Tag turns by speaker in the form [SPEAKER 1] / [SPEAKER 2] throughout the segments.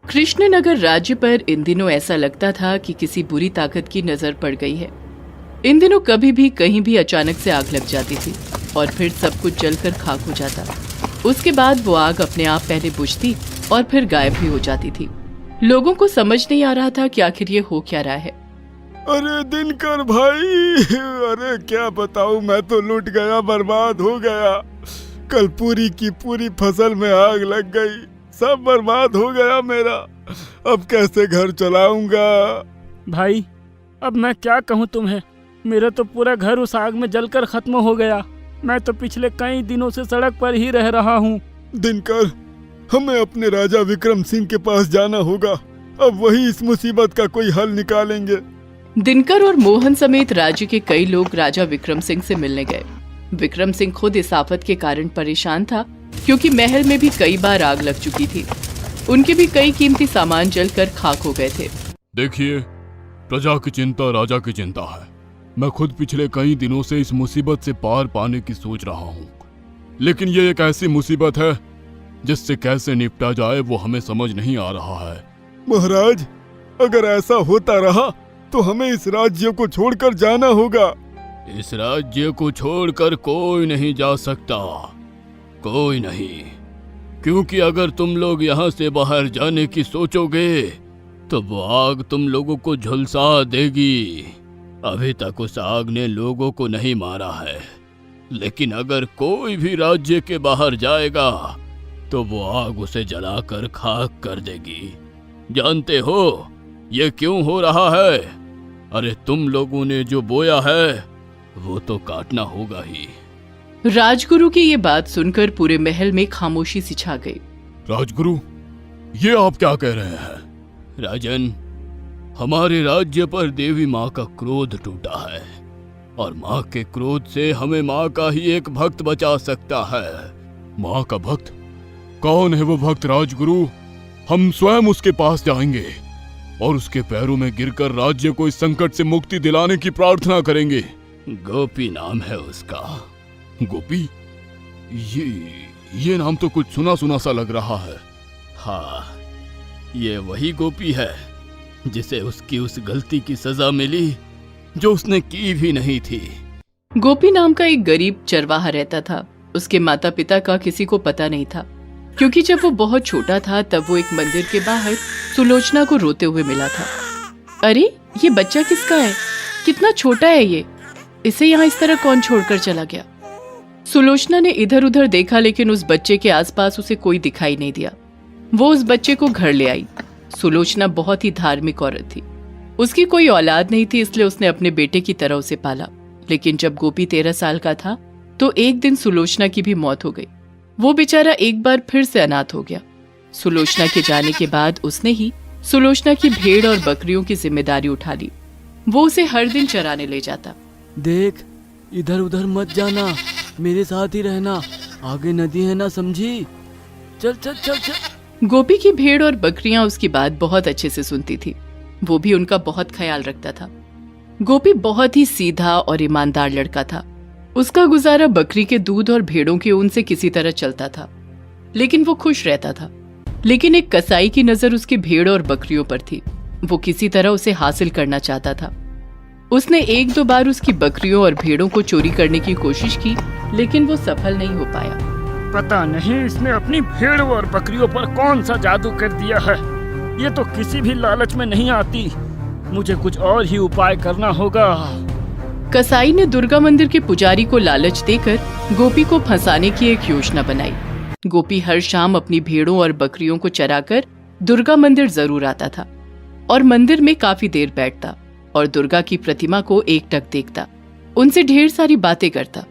[SPEAKER 1] कृष्णनगर राज्य पर इन दिनों ऐसा लगता था कि किसी बुरी ताकत की नजर पड़ गई है। इन दिनों कभी भी कहीं भी अचानक से आग लग जाती थी और फिर सब कुछ जलकर खाक हो जाता। उसके बाद वो आग अपने आप पहले बुझती और फिर गायब भी हो जाती थी। लोगों को समझ नहीं आ रहा था कि आखिर ये हो क्या रहा है।
[SPEAKER 2] अरे दिनकर भाई, अरे क्या बताऊं, मैं तो लुट गया, बर्बाद हो गया। कल पूरी की पूरी फसल में आग लग गई, सब बर्बाद हो गया मेरा। अब कैसे घर चलाऊंगा?
[SPEAKER 3] भाई अब मैं क्या कहूँ तुम्हें, मेरा तो पूरा घर उस आग में जलकर खत्म हो गया। मैं तो पिछले कई दिनों से सड़क पर ही रह रहा हूँ।
[SPEAKER 2] दिनकर, हमें अपने राजा विक्रम सिंह के पास जाना होगा। अब वही इस मुसीबत का कोई हल निकालेंगे।
[SPEAKER 1] दिनकर और मोहन समेत राज्य के कई लोग राजा विक्रम सिंह से मिलने गए। विक्रम सिंह खुद इस आफत के कारण परेशान था, क्योंकि महल में भी कई बार आग लग चुकी थी। उनके भी कई कीमती सामान जलकर खाक हो गए थे।
[SPEAKER 4] देखिए, प्रजा की चिंता राजा की चिंता है। मैं खुद पिछले कई दिनों से इस मुसीबत से पार पाने की सोच रहा हूँ, लेकिन ये एक ऐसी मुसीबत है जिससे कैसे निपटा जाए वो हमें समझ नहीं आ रहा है।
[SPEAKER 2] महाराज, अगर ऐसा होता रहा तो हमें इस राज्य को छोड़कर जाना होगा।
[SPEAKER 4] इस राज्य को छोड़कर कोई नहीं जा सकता, कोई नहीं, क्योंकि अगर तुम लोग यहाँ से बाहर जाने की सोचोगे तो वो आग तुम लोगों को झुलसा देगी। अभी तक उस आग ने लोगों को नहीं मारा है, लेकिन अगर कोई भी राज्य के बाहर जाएगा तो वो आग उसे जलाकर खाक कर देगी। जानते हो ये क्यों हो रहा है? अरे तुम लोगों ने जो बोया है वो तो काटना होगा ही।
[SPEAKER 1] राजगुरु की ये बात सुनकर पूरे महल में खामोशी सी छा गई।
[SPEAKER 4] राजगुरु, ये आप क्या कह रहे हैं? राजन, हमारे राज्य पर देवी माँ का क्रोध टूटा है और माँ के क्रोध से हमें माँ का ही एक भक्त बचा सकता है। माँ का भक्त? कौन है वो भक्त राजगुरु? हम स्वयं उसके पास जाएंगे और उसके पैरों में गिरकर राज्य को इस संकट से मुक्ति दिलाने की प्रार्थना करेंगे। गोपी नाम है उसका। गोपी? ये नाम तो कुछ सुना सुना सा लग रहा है। हाँ, ये वही गोपी है जिसे उसकी उस गलती की सजा मिली जो उसने की भी नहीं थी।
[SPEAKER 1] गोपी नाम का एक गरीब चरवाहा रहता था। उसके माता पिता का किसी को पता नहीं था, क्योंकि जब वो बहुत छोटा था तब वो एक मंदिर के बाहर सुलोचना को रोते हुए मिला था। अरे ये बच्चा किसका है? कितना छोटा है ये, इसे यहाँ इस तरह कौन छोड़कर चला गया? सुलोचना ने इधर उधर देखा, लेकिन उस बच्चे के आसपास उसे कोई दिखाई नहीं दिया। वो उस बच्चे को घर ले आई। सुलोचना बहुत ही धार्मिक औरत थी। उसकी कोई औलाद नहीं थी, इसलिए उसने अपने बेटे की तरह उसे पाला। लेकिन जब गोपी 13 साल का था तो एक दिन सुलोचना की भी मौत हो गई। वो बेचारा एक बार फिर से अनाथ हो गया। सुलोचना के जाने के बाद उसने ही सुलोचना की भेड़ और बकरियों की जिम्मेदारी उठा ली। वो उसे हर दिन चराने ले जाता।
[SPEAKER 3] देख, इधर उधर मत जाना, मेरे साथ ही रहना, आगे नदी है ना, समझी? चल चल चल चल।
[SPEAKER 1] गोपी की भेड़ और बकरियां उसकी बात बहुत अच्छे से सुनती थी। वो भी उनका बहुत ख्याल रखता था। गोपी बहुत ही सीधा और ईमानदार लड़का था। उसका गुजारा बकरी के दूध और भेड़ों के ऊन से किसी तरह चलता था, लेकिन वो खुश रहता था। लेकिन एक कसाई की नजर उसकी भेड़ और बकरियों पर थी। वो किसी तरह उसे हासिल करना चाहता था। उसने 1-2 बार उसकी बकरियों और भेड़ों को चोरी करने की कोशिश की, लेकिन वो सफल नहीं हो पाया।
[SPEAKER 3] पता नहीं इसने अपनी भेड़ और बकरियों पर कौन सा जादू कर दिया है। ये तो किसी भी लालच में नहीं आती। मुझे कुछ और ही उपाय करना होगा।
[SPEAKER 1] कसाई ने दुर्गा मंदिर के पुजारी को लालच देकर गोपी को फंसाने की एक योजना बनाई। गोपी हर शाम अपनी भेड़ों और बकरियों को चराकर दुर्गा मंदिर जरूर आता था और मंदिर में काफी देर बैठता और दुर्गा की प्रतिमा को एकटक देखता, उनसे ढेर सारी बातें करता।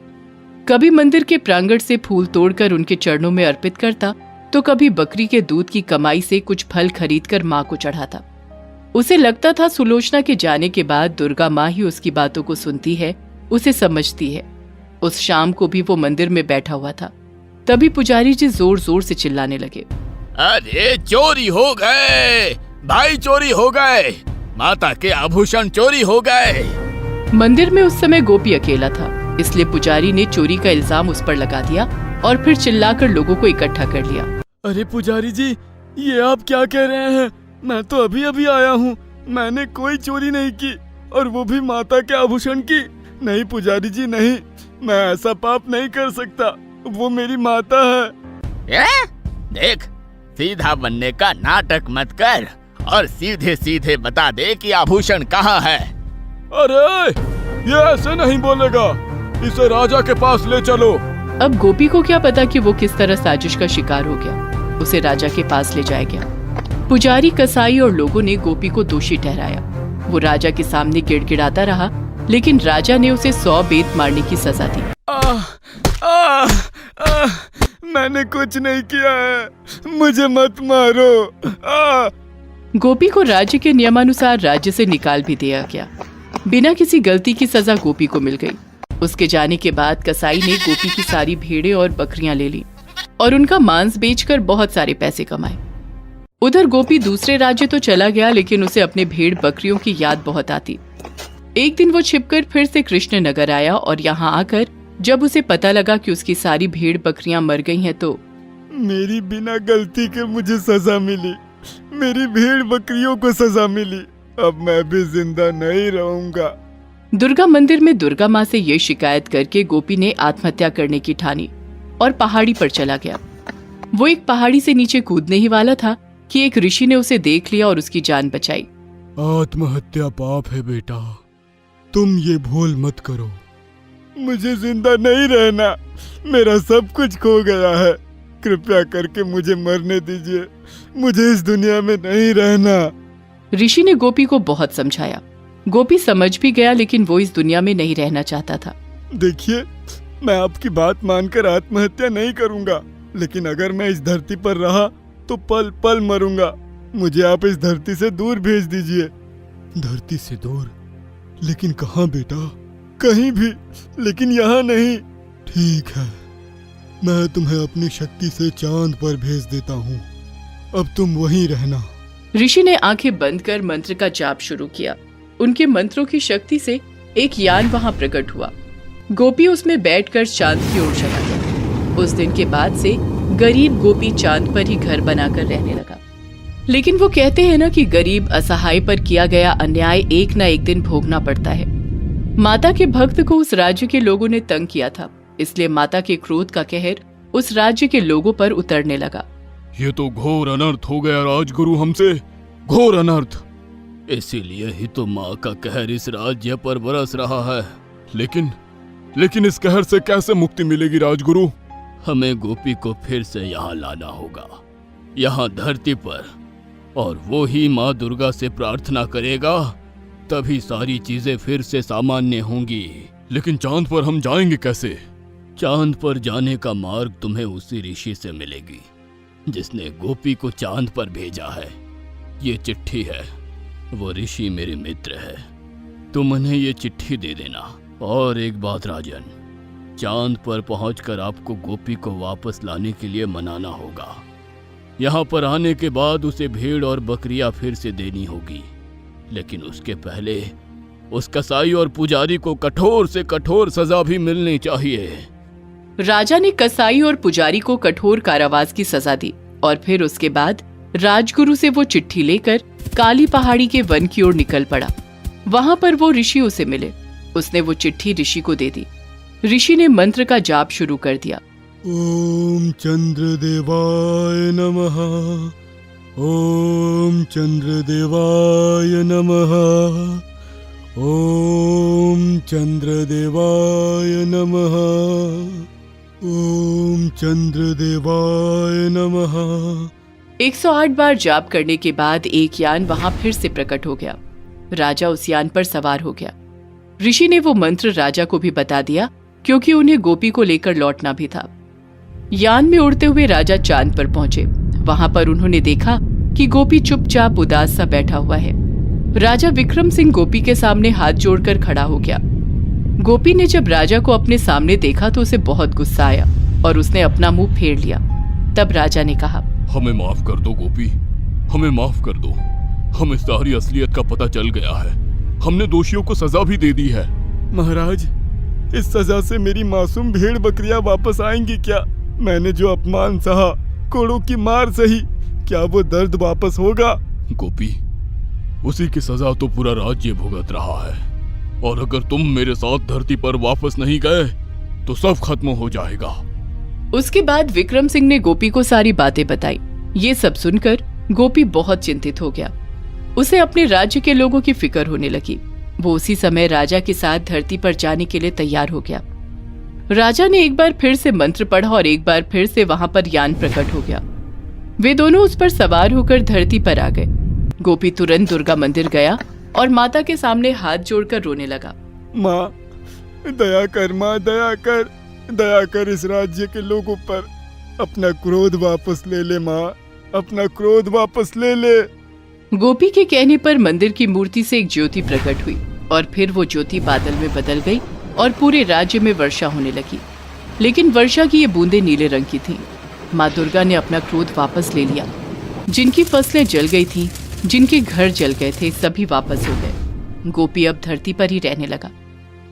[SPEAKER 1] कभी मंदिर के प्रांगण से फूल तोड़कर उनके चरणों में अर्पित करता, तो कभी बकरी के दूध की कमाई से कुछ फल खरीदकर माँ को चढ़ाता। उसे लगता था सुलोचना के जाने के बाद दुर्गा माँ ही उसकी बातों को सुनती है, उसे समझती है। उस शाम को भी वो मंदिर में बैठा हुआ था। तभी पुजारी जी जोर जोर से चिल्लाने लगे,
[SPEAKER 4] अरे चोरी हो गए भाई, चोरी हो गए, माता के आभूषण चोरी हो गए।
[SPEAKER 1] मंदिर में उस समय गोपी अकेला था, इसलिए पुजारी ने चोरी का इल्जाम उस पर लगा दिया और फिर चिल्लाकर लोगों को इकट्ठा कर लिया।
[SPEAKER 3] अरे पुजारी जी,
[SPEAKER 2] ये आप क्या कह रहे हैं? मैं तो अभी अभी आया हूँ। मैंने कोई चोरी नहीं की, और वो भी माता के आभूषण की। नहीं पुजारी जी, नहीं, मैं ऐसा पाप नहीं कर सकता। वो मेरी माता है।
[SPEAKER 5] देख, सीधा बनने का नाटक मत कर और सीधे सीधे बता दे कि आभूषण कहाँ है।
[SPEAKER 2] अरे ये ऐसे नहीं बोलेगा, इसे राजा के पास ले चलो।
[SPEAKER 1] अब गोपी को क्या पता कि वो किस तरह साजिश का शिकार हो गया। उसे राजा के पास ले जाया गया। पुजारी, कसाई और लोगों ने गोपी को दोषी ठहराया। वो राजा के सामने गिड़गिड़ाता रहा, लेकिन राजा ने उसे 100 बेत मारने की सजा दी।
[SPEAKER 2] मैंने कुछ नहीं किया है, मुझे मत मारो।
[SPEAKER 1] गोपी को राज्य के नियमानुसार राज्य से निकाल भी दिया गया। बिना किसी गलती की सजा गोपी को मिल गई। उसके जाने के बाद कसाई ने गोपी की सारी भेड़ें और बकरियां ले ली और उनका मांस बेचकर बहुत सारे पैसे कमाए। उधर गोपी दूसरे राज्य तो चला गया, लेकिन उसे अपने भेड़ बकरियों की याद बहुत आती। एक दिन वो छिपकर फिर से कृष्ण नगर आया और यहाँ आकर जब उसे पता लगा कि उसकी सारी भेड़ बकरियां मर गई हैं तो
[SPEAKER 2] मेरी बिना गलती के मुझे सजा मिली। मेरी भेड़ बकरियों को सजा मिली। अब मैं भी जिंदा नहीं रहूंगा।
[SPEAKER 1] दुर्गा मंदिर में दुर्गा माँ से ये शिकायत करके गोपी ने आत्महत्या करने की ठानी और पहाड़ी पर चला गया। वो एक पहाड़ी से नीचे कूदने ही वाला था कि एक ऋषि ने उसे देख लिया और उसकी जान बचाई।
[SPEAKER 2] आत्महत्या पाप है बेटा, तुम ये भूल मत करो। मुझे जिंदा नहीं रहना, मेरा सब कुछ खो गया है। कृपया करके मुझे मरने दीजिए, मुझे इस दुनिया में नहीं रहना।
[SPEAKER 1] ऋषि ने गोपी को बहुत समझाया। गोपी समझ भी गया, लेकिन वो इस दुनिया में नहीं रहना चाहता था।
[SPEAKER 2] देखिए, मैं आपकी बात मानकर आत्महत्या नहीं करूंगा, लेकिन अगर मैं इस धरती पर रहा तो पल पल मरूंगा। मुझे आप इस धरती से दूर भेज दीजिए। धरती से दूर? लेकिन कहाँ बेटा? कहीं भी, लेकिन यहाँ नहीं। ठीक है, मैं तुम्हें अपनी शक्ति से चांद पर भेज देता हूँ। अब तुम वहीं रहना।
[SPEAKER 1] ऋषि ने आंखें बंद कर मंत्र का जाप शुरू किया। उनके मंत्रों की शक्ति से एक यान वहां प्रकट हुआ। गोपी उसमें बैठकर चांद की ओर चला गया। उस दिन के बाद से गरीब गोपी चांद पर ही घर बनाकर रहने लगा। लेकिन वो कहते हैं ना कि गरीब असहाय पर किया गया अन्याय एक न एक दिन भोगना पड़ता है। माता के भक्त को उस राज्य के लोगों ने तंग किया था, इसलिए माता के क्रोध का कहर उस राज्य के लोगों पर उतरने लगा।
[SPEAKER 4] ये तो घोर अनर्थ हो गया राजगुरु, हमसे घोर अनर्थ। इसीलिए ही तो माँ का कहर इस राज्य पर बरस रहा है। लेकिन इस कहर से कैसे मुक्ति मिलेगी राजगुरु? हमें गोपी को फिर से यहाँ लाना होगा, यहाँ धरती पर, और वो ही माँ दुर्गा से प्रार्थना करेगा, तभी सारी चीजें फिर से सामान्य होंगी। लेकिन चांद पर हम जाएंगे कैसे? चांद पर जाने का मार्ग तुम्हें उसी ऋषि से मिलेगी जिसने गोपी को चांद पर भेजा है। ये चिट्ठी है, वो ऋषि मेरे मित्र है, तुम उन्हें ये चिट्ठी दे देना। और एक बात राजन, चांद पर पहुंचकर आपको गोपी को वापस लाने के लिए मनाना होगा। यहाँ पर आने के बाद उसे भेड़ और बकरियां फिर से देनी होगी, लेकिन उसके पहले उस कसाई और पुजारी को कठोर से कठोर सजा भी मिलनी चाहिए।
[SPEAKER 1] राजा ने कसाई और पुजारी को कठोर कारावास की सजा दी और फिर उसके बाद राजगुरु से वो चिट्ठी लेकर काली पहाड़ी के वन की ओर निकल पड़ा। वहां पर वो ऋषि उसे मिले। उसने वो चिट्ठी ऋषि को दे दी। ऋषि ने मंत्र का जाप शुरू कर दिया।
[SPEAKER 2] ओम चंद्रदेवाय नमः, ओम चंद्रदेवाय नमः, ओम चंद्रदेवाय नमः, ओम चंद्रदेवाय नमः।
[SPEAKER 1] 108 बार जाप करने के बाद एक यान वहां फिर से प्रकट हो गया। राजा उस यान पर सवार हो गया। ऋषि ने वो मंत्र राजा को भी बता दिया, क्योंकि उन्हें गोपी को लेकर लौटना भी था। यान में उड़ते हुए राजा चांद पर पहुंचे। वहां पर उन्होंने देखा कि गोपी चुपचाप उदास सा बैठा हुआ है। राजा विक्रम सिंह गोपी के सामने हाथ जोड़कर खड़ा हो गया। गोपी ने जब राजा को अपने सामने देखा तो उसे बहुत गुस्सा आया और उसने अपना मुंह फेर लिया। तब राजा ने कहा,
[SPEAKER 4] हमें माफ कर दो गोपी, हमें माफ कर दो। हमें सारी असलियत का पता चल गया है, हमने दोषियों को सजा भी दे दी है।
[SPEAKER 2] महाराज, इस सजा से मेरी मासूम भेड़ बकरियां वापस आएंगी क्या? मैंने जो अपमान सहा, कोड़ों की मार सही, क्या वो दर्द वापस होगा?
[SPEAKER 4] गोपी, उसी की सजा तो पूरा राज्य भुगत रहा है, और अगर तुम मेरे साथ धरती पर वापस नहीं गए तो सब खत्म हो जाएगा।
[SPEAKER 1] उसके बाद विक्रम सिंह ने गोपी को सारी बातें बताई। ये सब सुनकर गोपी बहुत चिंतित हो गया। उसे अपने राज्य के लोगों की फिक्र होने लगी। वो उसी समय राजा के साथ धरती पर जाने के लिए तैयार हो गया। राजा ने एक बार फिर से मंत्र पढ़ा और एक बार फिर से वहां पर यान प्रकट हो गया। वे दोनों उस पर सवार होकर धरती पर आ गए। गोपी तुरंत दुर्गा मंदिर गया और माता के सामने हाथ जोड़कर रोने लगा।
[SPEAKER 2] माँ, दया कर माँ, दया कर इस राज्य के लोगों पर। अपना क्रोध वापस ले ले माँ, अपना क्रोध वापस ले ले।
[SPEAKER 1] गोपी के कहने पर मंदिर की मूर्ति से एक ज्योति प्रकट हुई और फिर वो ज्योति बादल में बदल गई और पूरे राज्य में वर्षा होने लगी। लेकिन वर्षा की ये बूंदें नीले रंग की थीं। माँ दुर्गा ने अपना क्रोध वापस ले लिया। जिनकी फसलें जल गई थीं, जिनके घर जल गए थे, सभी वापस हो गए। गोपी अब धरती पर ही रहने लगा।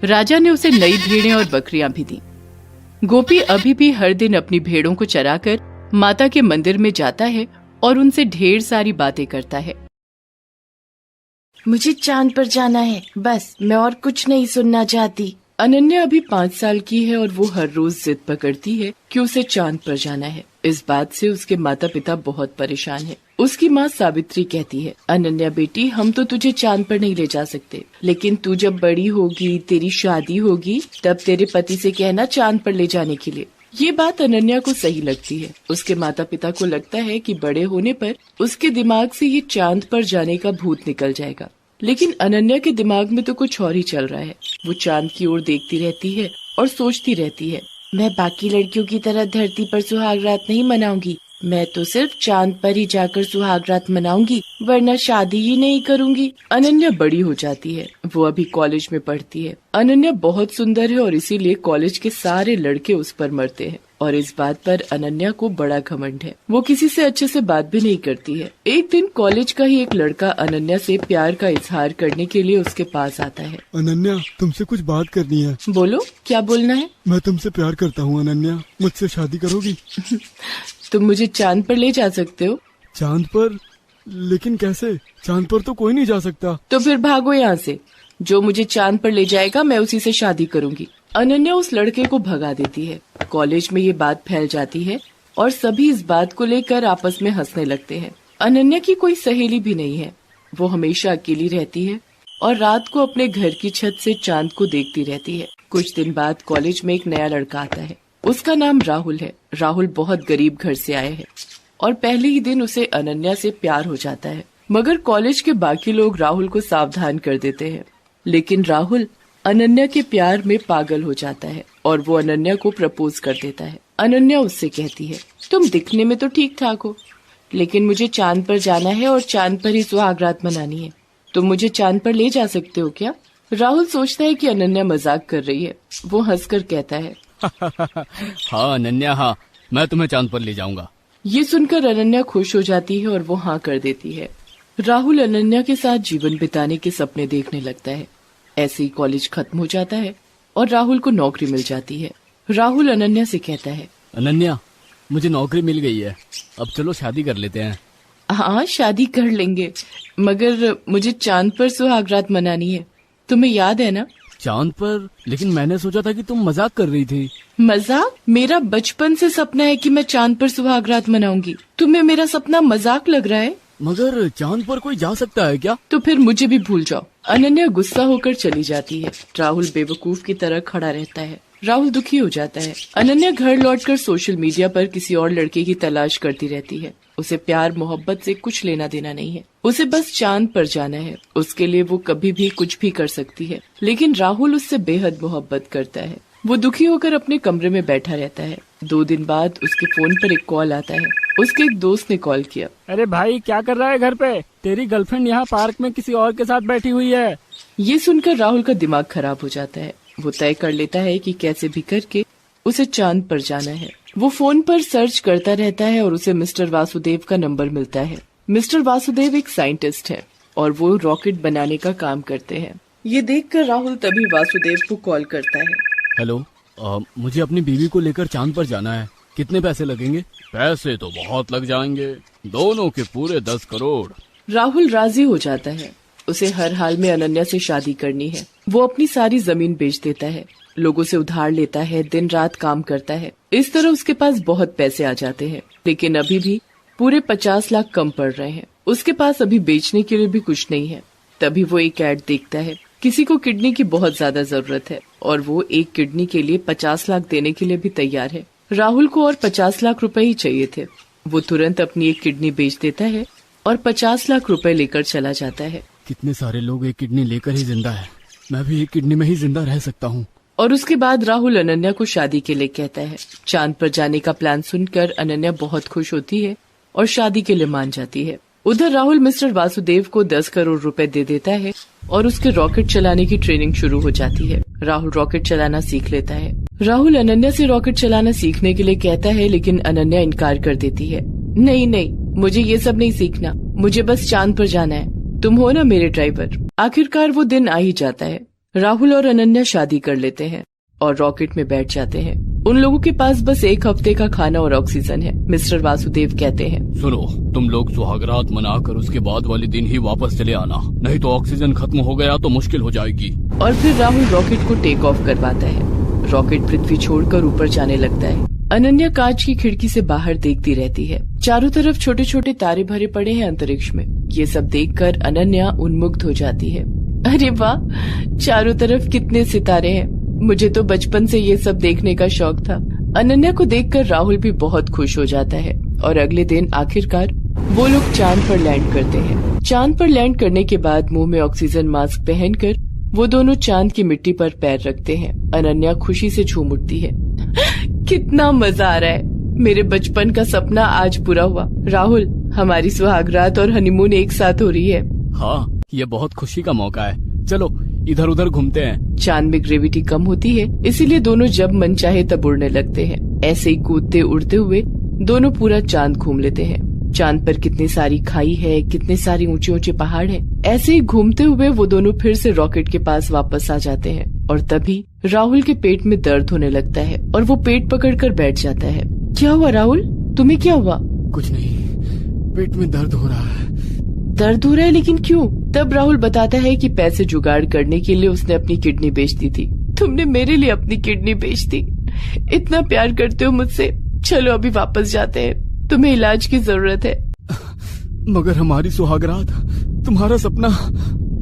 [SPEAKER 1] राजा ने उसे नई भेड़ें और बकरियां भी दी। गोपी अभी भी हर दिन अपनी भेड़ों को चराकर माता के मंदिर में जाता है और उनसे ढेर सारी बातें करता है।
[SPEAKER 6] मुझे चांद पर जाना है, बस, मैं और कुछ नहीं सुनना चाहती।
[SPEAKER 1] अनन्या अभी 5 साल की है और वो हर रोज जिद पकड़ती है कि उसे चांद पर जाना है। इस बात से उसके माता पिता बहुत परेशान हैं। उसकी माँ सावित्री कहती है, अनन्या बेटी, हम तो तुझे चांद पर नहीं ले जा सकते, लेकिन तू जब बड़ी होगी, तेरी शादी होगी, तब तेरे पति से कहना चांद पर ले जाने के लिए। ये बात अनन्या को सही लगती है। उसके माता पिता को लगता है कि बड़े होने पर उसके दिमाग से ये चांद पर जाने का भूत निकल जाएगा। लेकिन अनन्या के दिमाग में तो कुछ और ही चल रहा है। वो चांद की ओर देखती रहती है और सोचती रहती है,
[SPEAKER 6] मैं बाकी लड़कियों की तरह धरती पर सुहाग रात नहीं मनाऊंगी। मैं तो सिर्फ चांद पर ही जाकर सुहाग रात मनाऊंगी, वरना शादी ही नहीं करूंगी।
[SPEAKER 1] अनन्या बड़ी हो जाती है। वो अभी कॉलेज में पढ़ती है। अनन्या बहुत सुंदर है और इसीलिए कॉलेज के सारे लड़के उस पर मरते हैं और इस बात पर अनन्या को बड़ा घमंड है। वो किसी से अच्छे से बात भी नहीं करती है। एक दिन कॉलेज का ही एक लड़का अनन्या से प्यार का इजहार करने के लिए उसके पास आता है।
[SPEAKER 2] अनन्या, तुमसे कुछ बात करनी है।
[SPEAKER 1] बोलो, क्या बोलना है?
[SPEAKER 2] मैं तुमसे प्यार करता हूँ अनन्या, मुझसे शादी करोगी?
[SPEAKER 1] तुम मुझे चांद पर ले जा सकते हो।
[SPEAKER 2] चांद पर? लेकिन कैसे? चांद पर तो कोई नहीं जा सकता।
[SPEAKER 1] तो फिर भागो यहाँ से। जो मुझे चांद पर ले जाएगा मैं उसी से शादी करूंगी। अनन्या उस लड़के को भगा देती है। कॉलेज में ये बात फैल जाती है और सभी इस बात को लेकर आपस में हंसने लगते हैं। अनन्या की कोई सहेली भी नहीं है। वो हमेशा अकेली रहती है और रात को अपने घर की छत से चांद को देखती रहती है। कुछ दिन बाद कॉलेज में एक नया लड़का आता है। उसका नाम राहुल है। राहुल बहुत गरीब घर से आया है और पहले ही दिन उसे अनन्या से प्यार हो जाता है। मगर कॉलेज के बाकी लोग राहुल को सावधान कर देते हैं। लेकिन राहुल अनन्या के प्यार में पागल हो जाता है और वो अनन्या को प्रपोज कर देता है। अनन्या उससे कहती है, तुम दिखने में तो ठीक ठाक हो, लेकिन मुझे चांद पर जाना है और चांद पर ही सुहाग रात मनानी है। तुम मुझे चांद पर ले जा सकते हो क्या? राहुल सोचता है कि अनन्या मजाक कर रही है। वो हंसकर कहता है,
[SPEAKER 4] हाँ अनन्या, हाँ, मैं तुम्हें चांद पर ले जाऊंगा।
[SPEAKER 1] ये सुनकर अनन्या खुश हो जाती है और वो हाँ कर देती है। राहुल अनन्या के साथ जीवन बिताने के सपने देखने लगता है। ऐसे ही कॉलेज खत्म हो जाता है और राहुल को नौकरी मिल जाती है। राहुल अनन्या से कहता है,
[SPEAKER 4] अनन्या, मुझे नौकरी मिल गई है, अब चलो शादी कर लेते हैं।
[SPEAKER 1] हाँ, शादी कर लेंगे, मगर मुझे चांद पर सुहाग रात मनानी है। तुम्हें याद है ना?
[SPEAKER 4] चांद पर? लेकिन मैंने सोचा था कि तुम मजाक कर रही थी।
[SPEAKER 1] मजाक? मेरा बचपन से सपना है कि मैं चांद पर सुहाग रात मनाऊंगी। तुम्हें मेरा सपना मजाक लग रहा है?
[SPEAKER 4] मगर चांद पर कोई जा सकता है क्या?
[SPEAKER 1] तो फिर मुझे भी भूल जाओ। अनन्या गुस्सा होकर चली जाती है। राहुल बेवकूफ की तरह खड़ा रहता है। राहुल दुखी हो जाता है। अनन्या घर लौटकर सोशल मीडिया पर किसी और लड़के की तलाश करती रहती है। उसे प्यार मोहब्बत से कुछ लेना देना नहीं है। उसे बस चांद पर जाना है। उसके लिए वो कभी भी कुछ भी कर सकती है। लेकिन राहुल उससे बेहद मोहब्बत करता है। वो दुखी होकर अपने कमरे में बैठा रहता है। 2 दिन बाद उसके फोन पर एक कॉल आता है। उसके एक दोस्त ने कॉल किया।
[SPEAKER 3] अरे भाई, क्या कर रहा है घर पे? तेरी गर्लफ्रेंड यहाँ पार्क में किसी और के साथ बैठी हुई है।
[SPEAKER 1] ये सुनकर राहुल का दिमाग खराब हो जाता है। वो तय कर लेता है कि कैसे भी करके उसे चांद पर जाना है। वो फोन पर सर्च करता रहता है और उसे मिस्टर वासुदेव का नंबर मिलता है। मिस्टर वासुदेव एक साइंटिस्ट है और वो रॉकेट बनाने का काम करते हैं। ये देखकर राहुल तभी वासुदेव को कॉल करता है।
[SPEAKER 4] हेलो, मुझे अपनी बीवी को लेकर चांद पर जाना है। कितने पैसे लगेंगे? पैसे तो बहुत लग जाएंगे, दोनों के पूरे 10 करोड़।
[SPEAKER 1] राहुल राजी हो जाता है। उसे हर हाल में अनन्या से शादी करनी है। वो अपनी सारी जमीन बेच देता है, लोगों से उधार लेता है, दिन रात काम करता है। इस तरह उसके पास बहुत पैसे आ जाते हैं, लेकिन अभी भी पूरे 50 लाख कम पड़ रहे हैं। उसके पास अभी बेचने के लिए भी कुछ नहीं है। तभी वो एक ऐड देखता है। किसी को किडनी की बहुत ज्यादा जरूरत है और वो एक किडनी के लिए 50 लाख देने के लिए भी तैयार है। राहुल को और 50 लाख रुपए ही चाहिए थे। वो तुरंत अपनी एक किडनी बेच देता है और 50 लाख रुपए लेकर चला जाता है।
[SPEAKER 4] कितने सारे लोग एक किडनी लेकर ही जिंदा है, मैं भी एक किडनी में ही जिंदा रह सकता हूँ।
[SPEAKER 1] और उसके बाद राहुल अनन्या को शादी के लिए कहता है। चांद पर जाने का प्लान सुनकर अनन्या बहुत खुश होती है और शादी के लिए मान जाती है। उधर राहुल मिस्टर वासुदेव को 10 करोड़ रुपए दे देता है और उसके रॉकेट चलाने की ट्रेनिंग शुरू हो जाती है। राहुल रॉकेट चलाना सीख लेता है। राहुल अनन्या से रॉकेट चलाना सीखने के लिए कहता है, लेकिन अनन्या इनकार कर देती है। नहीं नहीं, मुझे ये सब नहीं सीखना, मुझे बस चांद पर जाना है, तुम हो ना मेरे ड्राइवर। आखिरकार वो दिन आ ही जाता है। राहुल और अनन्या शादी कर लेते हैं और रॉकेट में बैठ जाते हैं। उन लोगों के पास बस 1 हफ्ते का खाना और ऑक्सीजन है। मिस्टर वासुदेव कहते हैं,
[SPEAKER 4] सुनो, तुम लोग सुहागरात मनाकर उसके बाद वाले दिन ही वापस चले आना, नहीं तो ऑक्सीजन खत्म हो गया तो मुश्किल हो जाएगी।
[SPEAKER 1] और फिर राहुल रॉकेट को टेक ऑफ करवाता है। रॉकेट पृथ्वी छोड़कर ऊपर जाने लगता है। अनन्या कांच की खिड़की से बाहर देखती रहती है। चारों तरफ छोटे छोटे तारे भरे पड़े हैं अंतरिक्ष में। ये सब देखकर अनन्या उन्मुग्ध हो जाती है। अरे वाह, चारों तरफ कितने सितारे हैं, मुझे तो बचपन से ये सब देखने का शौक था। अनन्या को देखकर राहुल भी बहुत खुश हो जाता है और अगले दिन आखिरकार वो लोग चांद पर लैंड करते हैं। चांद पर लैंड करने के बाद मुंह में ऑक्सीजन मास्क पहनकर वो दोनों चांद की मिट्टी पर पैर रखते हैं। अनन्या खुशी से झूम उठती है। कितना मजा आ रहा है, मेरे बचपन का सपना आज पूरा हुआ। राहुल, हमारी सुहागरात और हनीमून एक साथ हो रही है।
[SPEAKER 4] हाँ, ये बहुत खुशी का मौका है, चलो इधर उधर घूमते हैं।
[SPEAKER 1] चांद में ग्रेविटी कम होती है, इसीलिए दोनों जब मन चाहे तब उड़ने लगते हैं। ऐसे ही कूदते उड़ते हुए दोनों पूरा चांद घूम लेते हैं। चांद पर कितनी सारी खाई है, कितने सारे ऊंचे ऊंचे पहाड़ हैं। ऐसे ही घूमते हुए वो दोनों फिर से रॉकेट के पास वापस आ जाते हैं और तभी राहुल के पेट में दर्द होने लगता है और वो पेट पकड़कर बैठ जाता है। क्या हुआ राहुल, तुम्हें क्या हुआ?
[SPEAKER 4] कुछ नहीं, पेट में दर्द हो रहा है।
[SPEAKER 1] दर्द हो रहा है, लेकिन क्यों? तब राहुल बताता है कि पैसे जुगाड़ करने के लिए उसने अपनी किडनी बेच दी थी। तुमने मेरे लिए अपनी किडनी बेच दी, इतना प्यार करते हो मुझसे, चलो अभी वापस जाते हैं, तुम्हें इलाज की जरूरत है।
[SPEAKER 4] मगर हमारी सुहागरात, तुम्हारा सपना।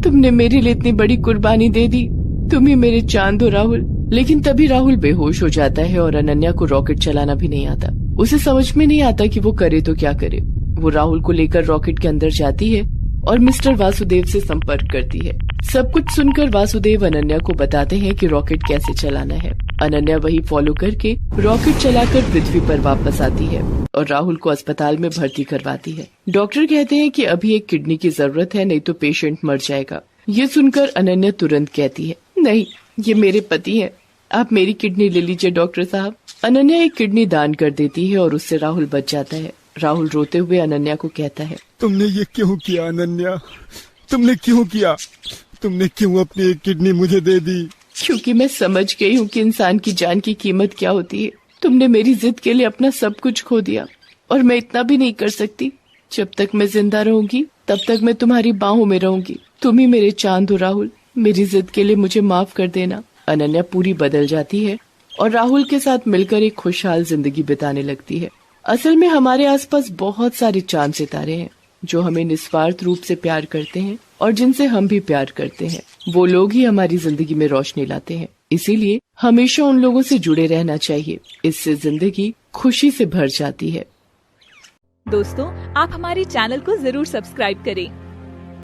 [SPEAKER 1] तुमने मेरे लिए इतनी बड़ी कुर्बानी दे दी, तुम ही मेरे चांद हो राहुल। लेकिन तभी राहुल बेहोश हो जाता है और अनन्या को रॉकेट चलाना भी नहीं आता। उसे समझ में नहीं आता कि वो करे तो क्या करे। वो राहुल को लेकर रॉकेट के अंदर जाती है और मिस्टर वासुदेव से संपर्क करती है। सब कुछ सुनकर वासुदेव अनन्या को बताते हैं कि रॉकेट कैसे चलाना है। अनन्या वही फॉलो करके रॉकेट चलाकर पृथ्वी पर वापस आती है और राहुल को अस्पताल में भर्ती करवाती है। डॉक्टर कहते हैं कि अभी एक किडनी की जरूरत है, नहीं तो पेशेंट मर जाएगा। ये सुनकर अनन्या तुरंत कहती है, नहीं, ये मेरे पति हैं, आप मेरी किडनी ले लीजिए डॉक्टर साहब। अनन्या एक किडनी दान कर देती है और उससे राहुल बच जाता है। राहुल रोते हुए अनन्या को कहता है,
[SPEAKER 2] तुमने ये क्यों किया अनन्या, तुमने क्यों किया? तुमने क्यों अपनी एक किडनी मुझे दे दी?
[SPEAKER 1] क्योंकि मैं समझ गई हूँ कि इंसान की जान की कीमत क्या होती है। तुमने मेरी जिद के लिए अपना सब कुछ खो दिया और मैं इतना भी नहीं कर सकती। जब तक मैं जिंदा रहूंगी तब तक मैं तुम्हारी बाहों में रहूंगी। तुम ही मेरे चांद हो राहुल, मेरी जिद के लिए मुझे माफ कर देना। अनन्या पूरी बदल जाती है और राहुल के साथ मिलकर एक खुशहाल जिंदगी बिताने लगती है। असल में हमारे आसपास बहुत सारे चांद सितारे हैं जो हमें निस्वार्थ रूप से प्यार करते हैं और जिनसे हम भी प्यार करते हैं। वो लोग ही हमारी जिंदगी में रोशनी लाते हैं, इसीलिए हमेशा उन लोगों से जुड़े रहना चाहिए। इससे जिंदगी खुशी से भर जाती है।
[SPEAKER 7] दोस्तों, आप हमारे चैनल को जरूर सब्सक्राइब करें